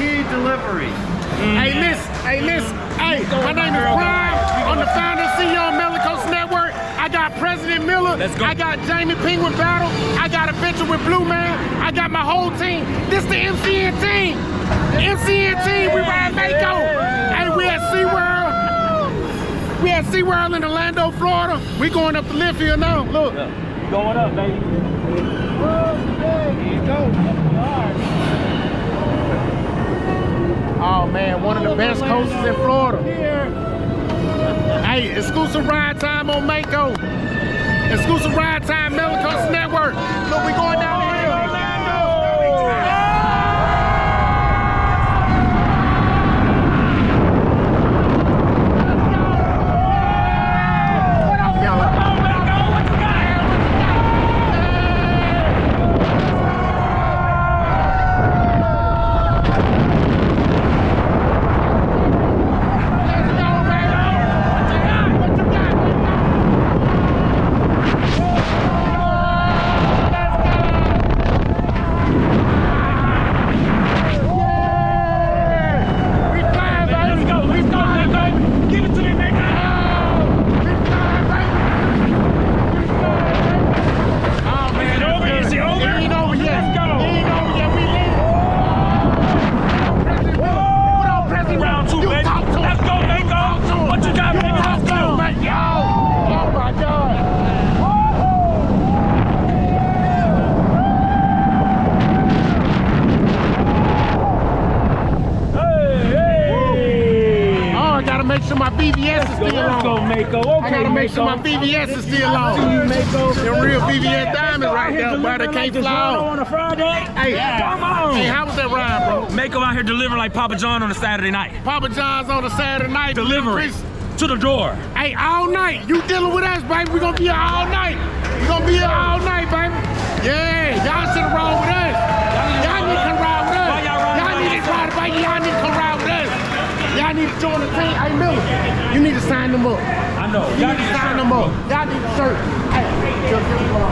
need delivery. Hey, listen. Hey, my name is Brian. I'm the founder of SeaWorld Orlando Network. I got President Miller. Let's go. I got Jamie Penguin Battle. I got Adventure with Blue Man. I got my whole team. This the MCN team. The MCN team. We ride Mako. Hey, we at SeaWorld. We at SeaWorld in Orlando, Florida. We going up the lift here now. Look. Going up, baby. There you go. Oh man, one of the best coasters in Florida. Hey, exclusive ride time on Mako. Exclusive ride time, Rollercoaster Network. Look, we going down the hill. Make sure my VVS is still on. Let's go, Mako. Okay, I gotta make sure my VVS is still on. The real VVS diamond right there, but they can't fly on a Friday. Hey, come on. Hey, how was that ride, bro? Mako out here delivering like Papa John on a Saturday night. Papa John's on a Saturday night. Delivery to the door. Hey, all night. You dealing with us, baby. We gonna be here all night. We gonna be here all night, baby. Yeah, y'all should have rode with us. Y'all need to come ride with us. Y'all need to ride, baby. Y'all need to come ride with us. Y'all need to join the team. Hey, Miller, you need to sign them up. I know. You need to sign them up. Y'all need to shirt. Hey,